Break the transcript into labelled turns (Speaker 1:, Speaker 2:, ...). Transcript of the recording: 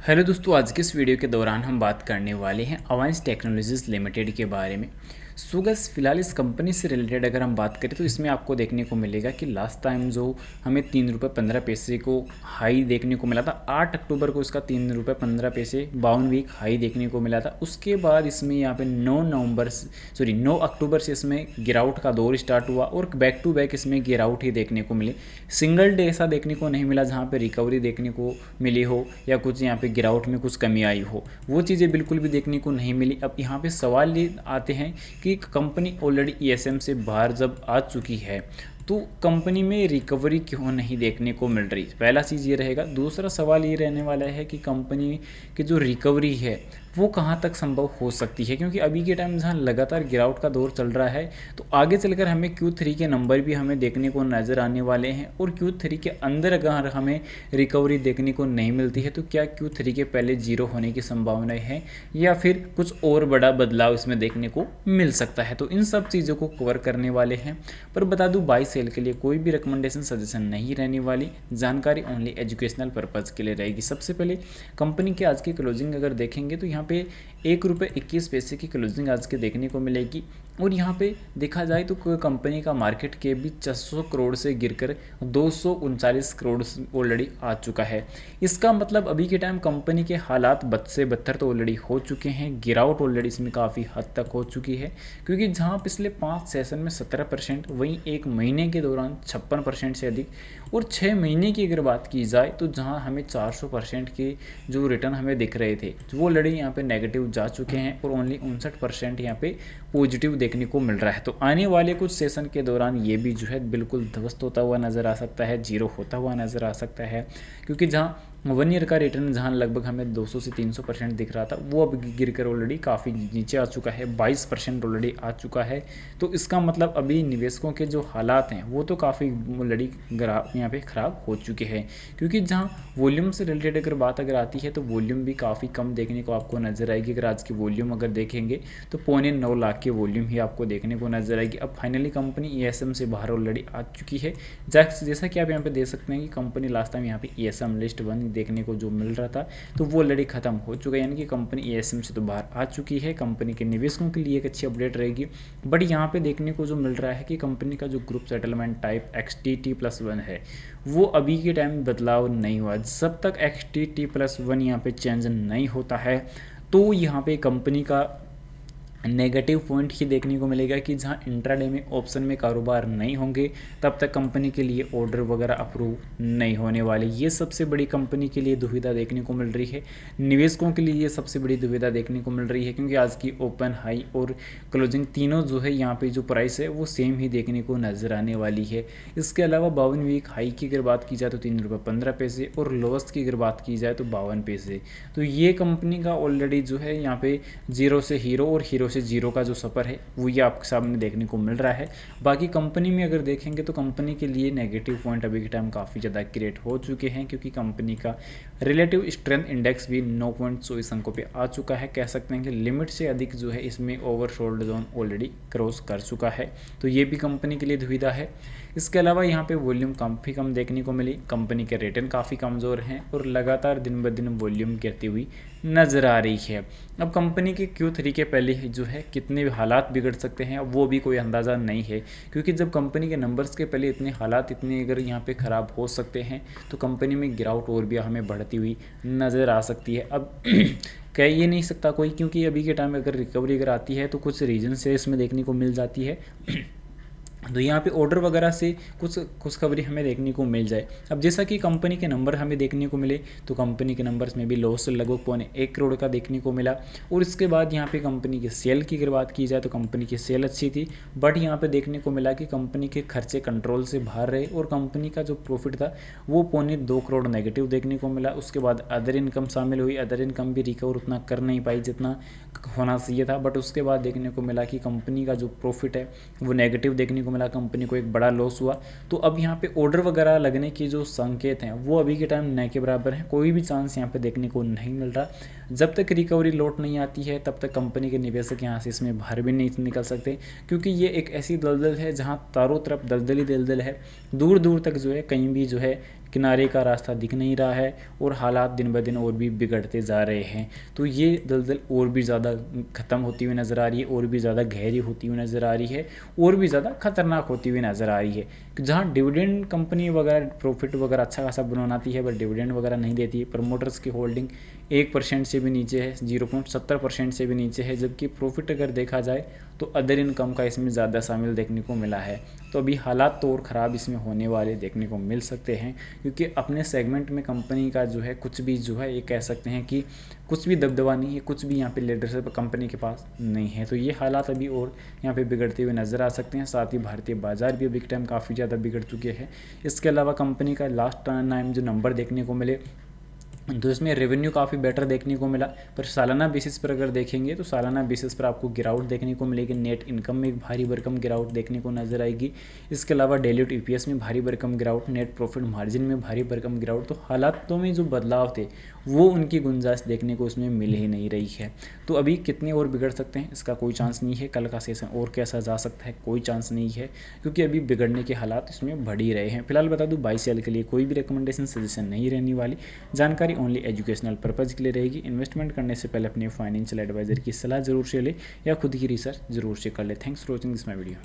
Speaker 1: Hello दोस्तों, आज के इस वीडियो के दौरान हम बात करने वाले हैं अवांस टेक्नोलॉजीज़ लिमिटेड के बारे में। सो गैस फिलहाल इस कंपनी से रिलेटेड अगर हम बात करें तो इसमें आपको देखने को मिलेगा कि लास्ट टाइम जो हमें 3 रुपये 15 पैसे को हाई देखने को मिला था, 8 अक्टूबर को इसका 3 रुपये 15 पैसे 52 वीक हाई देखने को मिला था। उसके बाद इसमें यहाँ पे 9 अक्टूबर से इसमें गिरावट का दौर स्टार्ट हुआ और बैक टू बैक इसमें गिरावट ही देखने को मिली। सिंगल डे ऐसा देखने को नहीं मिला जहाँ पे रिकवरी देखने को मिली हो या कुछ यहाँ पे गिरावट में कुछ कमी आई हो, वो चीज़ें बिल्कुल भी देखने को नहीं मिली। अब यहाँ पे सवाल ये आते हैं कि कंपनी ऑलरेडी ईएसएम से बाहर जब आ चुकी है तो कंपनी में रिकवरी क्यों नहीं देखने को मिल रही, पहला चीज़ ये रहेगा। दूसरा सवाल ये रहने वाला है कि कंपनी की जो रिकवरी है वो कहाँ तक संभव हो सकती है, क्योंकि अभी के टाइम जहाँ लगातार गिरावट का दौर चल रहा है तो आगे चलकर हमें Q3 के नंबर भी हमें देखने को नज़र आने वाले हैं। और Q3 के अंदर अगर हमें रिकवरी देखने को नहीं मिलती है तो क्या Q3 के पहले जीरो होने की संभावना है या फिर कुछ और बड़ा बदलाव इसमें देखने को मिल सकता है। तो इन सब चीज़ों को कवर करने वाले हैं। पर बता दूँ, बाई सेल के लिए कोई भी रिकमेंडेशन सजेशन नहीं रहने वाली, जानकारी ओनली एजुकेशनल पर्पज़ के लिए रहेगी। सबसे पहले कंपनी के आज की क्लोजिंग अगर देखेंगे तो यहाँ पे 1 रुपये 21 पैसे की क्लोजिंग आज के देखने को मिलेगी। और यहाँ पे देखा जाए तो कंपनी का मार्केट कैप भी 600 करोड़ से गिरकर 239 करोड़ ऑलरेडी आ चुका है। इसका मतलब अभी के टाइम कंपनी के हालात बद से बदतर तो ऑलरेडी हो चुके हैं, गिरावट ऑलरेडी इसमें काफ़ी हद तक हो चुकी है। क्योंकि जहाँ पिछले 5 सेशन में 17%, वहीं एक महीने के दौरान 56% से अधिक, और 6 महीने की अगर बात की जाए तो जहाँ हमें 400% के जो रिटर्न हमें दिख रहे थे वो ऑलरेडी यहाँ पे नेगेटिव जा चुके हैं और ओनली 59% यहाँ पे पॉजिटिव देखने को मिल रहा है। तो आने वाले कुछ सेशन के दौरान ये भी जो है बिल्कुल ध्वस्त होता हुआ नज़र आ सकता है, जीरो होता हुआ नज़र आ सकता है। क्योंकि जहाँ 1 ईयर का रिटर्न जहाँ लगभग हमें 200 से 300% दिख रहा था वो अब गिरकर ऑलरेडी काफ़ी नीचे आ चुका है, 22% ऑलरेडी आ चुका है। तो इसका मतलब अभी निवेशकों के जो हालात हैं वो तो काफ़ी ऑलरेडी यहाँ पे ख़राब हो चुके हैं। क्योंकि जहाँ वॉल्यूम से रिलेटेड अगर बात अगर आती है तो वॉल्यूम भी काफ़ी कम देखने को आपको नज़र आएगी। अगर आज की वॉल्यूम अगर देखेंगे तो 9.25 लाख की वॉल्यूम ही आपको देखने को नज़र आएगी। अब फाइनली कंपनी ईएसएम से बाहर ऑलरेडी आ चुकी है। जैसा कि आप यहाँ पे देख सकते हैं कि कंपनी लास्ट टाइम यहाँ पे ईएसएम लिस्ट 1 देखने को जो मिल रहा था तो वो ऑलरेडी खत्म हो चुका है, यानी कि कंपनी ईएसएम से तो बाहर आ चुकी है। कंपनी के निवेशकों के लिए एक अच्छी अपडेट रहेगी। बट यहाँ पे देखने को जो मिल रहा है कि कंपनी का जो ग्रुप सेटलमेंट टाइप XTT+1 है वो अभी के टाइम बदलाव नहीं हुआ। जब तक XTT+1 यहाँ पे चेंज नहीं होता है तो यहाँ पे कंपनी का नेगेटिव पॉइंट ही देखने को मिलेगा कि जहां इंट्राडे में ऑप्शन में कारोबार नहीं होंगे तब तक कंपनी के लिए ऑर्डर वगैरह अप्रूव नहीं होने वाले। ये सबसे बड़ी कंपनी के लिए दुविधा देखने को मिल रही है, निवेशकों के लिए ये सबसे बड़ी दुविधा देखने को मिल रही है। क्योंकि आज की ओपन, हाई और क्लोजिंग तीनों जो है यहाँ पे जो प्राइस है वो सेम ही देखने को नज़र आने वाली है। इसके अलावा 52 वीक हाई की अगर बात की जाए तो 3 रुपये 15 पैसे और लोवेस्ट की अगर बात की जाए तो 52 पैसे। तो ये कंपनी का ऑलरेडी जो है यहाँ पे जीरो से हीरो और हीरो से जीरो का जो सफ़र है वो ये आपके सामने देखने को मिल रहा है। बाकी कंपनी में अगर देखेंगे तो कंपनी के लिए नेगेटिव पॉइंट अभी के टाइम काफ़ी ज़्यादा क्रिएट हो चुके हैं। क्योंकि कंपनी का रिलेटिव स्ट्रेंथ इंडेक्स भी 9.24 अंकों पे आ चुका है। कह सकते हैं कि लिमिट से अधिक जो है इसमें ओवरसोल्ड जोन ऑलरेडी क्रॉस कर चुका है। तो ये भी कंपनी के लिए दुविधा है। इसके अलावा यहाँ पे वॉल्यूम काफ़ी कम देखने को मिली, कंपनी के रिटर्न काफ़ी कमज़ोर हैं और लगातार दिन ब दिन वॉल्यूम गिरती हुई नज़र आ रही है। अब कंपनी के Q3 के पहले जो है कितने हालात बिगड़ सकते हैं वो भी कोई अंदाज़ा नहीं है। क्योंकि जब कंपनी के नंबर्स के पहले इतने हालात इतने अगर यहाँ पे ख़राब हो सकते हैं तो कंपनी में गिरावट और भी हमें बढ़ती हुई नज़र आ सकती है। अब कह ये नहीं सकता कोई, क्योंकि अभी के टाइम अगर रिकवरी अगर आती है तो कुछ रीजन से इसमें देखने को मिल जाती है। तो यहाँ पे ऑर्डर वगैरह से कुछ खुशखबरी हमें देखने को मिल जाए। अब जैसा कि कंपनी के नंबर हमें देखने को मिले तो कंपनी के नंबर्स में भी लॉस लगभग 1.25 करोड़ का देखने को मिला। और इसके बाद यहाँ पे कंपनी के सेल की अगर बात की जाए तो कंपनी की सेल अच्छी थी, बट यहाँ पे देखने को मिला कि कंपनी के खर्चे कंट्रोल से बाहर रहे और कंपनी का जो प्रॉफिट था वो 2.25 करोड़ नेगेटिव देखने को मिला। उसके बाद अदर इनकम शामिल हुई, अदर इनकम भी रिकवर उतना कर नहीं पाई जितना होना चाहिए था। बट उसके बाद देखने को मिला कि कंपनी का जो प्रॉफिट है वो नेगेटिव देखने को मिला, कंपनी को एक बड़ा लॉस हुआ। तो अब यहाँ पे ऑर्डर वगैरह लगने की जो संकेत हैं वो अभी के टाइम न के बराबर हैं, कोई भी चांस यहाँ पे देखने को नहीं मिल रहा। जब तक रिकवरी लौट नहीं आती है तब तक कंपनी के निवेशक यहाँ से इसमें बाहर भी नहीं निकल सकते। क्योंकि ये एक ऐसी दलदल है जहाँ चारों तरफ दलदल ही दलदल है, दूर दूर तक जो है कहीं भी जो है किनारे का रास्ता दिख नहीं रहा है और हालात दिन ब दिन और भी बिगड़ते जा रहे हैं। तो ये दलदल और भी ज़्यादा ख़त्म होती हुई नज़र आ रही है, और भी ज़्यादा गहरी होती हुई नज़र आ रही है, और भी ज़्यादा खतरनाक होती हुई नज़र आ रही है। जहाँ डिविडेंड कंपनी वगैरह प्रॉफिट वगैरह अच्छा खासा बनाती है, बट डिविडेंड वगैरह नहीं देती है। प्रमोटर्स की होल्डिंग 1% से भी नीचे है, 0.70% से भी नीचे है, जबकि प्रॉफिट अगर देखा जाए तो अदर इनकम का इसमें ज़्यादा शामिल देखने को मिला है। तो अभी हालात तो और ख़राब इसमें होने वाले देखने को मिल सकते हैं, क्योंकि अपने सेगमेंट में कंपनी का जो है कुछ भी जो है ये कह सकते हैं कि कुछ भी दबदबा नहीं है, कुछ भी यहाँ पे लीडरशिप कंपनी के पास नहीं है। तो ये हालात अभी और यहाँ पे बिगड़ते हुए नज़र आ सकते हैं। साथ ही भारतीय बाजार भी अभी के टाइम काफ़ी ज़्यादा बिगड़ चुके हैं। इसके अलावा कंपनी का लास्ट टाइम जो नंबर देखने को मिले तो इसमें रेवेन्यू काफ़ी बेटर देखने को मिला, पर सालाना बेसिस पर अगर देखेंगे तो सालाना बेसिस पर आपको गिरावट देखने को मिलेगी। नेट इनकम में एक भारी भरकम गिरावट देखने को नजर आएगी। इसके अलावा डाइल्यूट ईपीएस में भारी भरकम गिरावट, नेट प्रॉफिट मार्जिन में भारी भरकम गिरावट। तो हालातों में जो बदलाव थे वो उनकी गुंजाइश देखने को उसमें मिल ही नहीं रही है। तो अभी कितने और बिगड़ सकते हैं इसका कोई चांस नहीं है। कल का सेशन और कैसा जा सकता है कोई चांस नहीं है, क्योंकि अभी बिगड़ने के हालात इसमें बढ़ ही रहे हैं। फिलहाल बता दूं, बाई सेल के लिए कोई भी रिकमेंडेशन सजेशन नहीं रहने वाली, जानकारी ओनली एजुकेशनल पर्पज के लिए रहेगी। इन्वेस्टमेंट करने से पहले अपने फाइनेंशियल एडवाइजर की सलाह जरूर से ले या खुद की रिसर्च जरूर से कर ले। Thanks for watching this my video.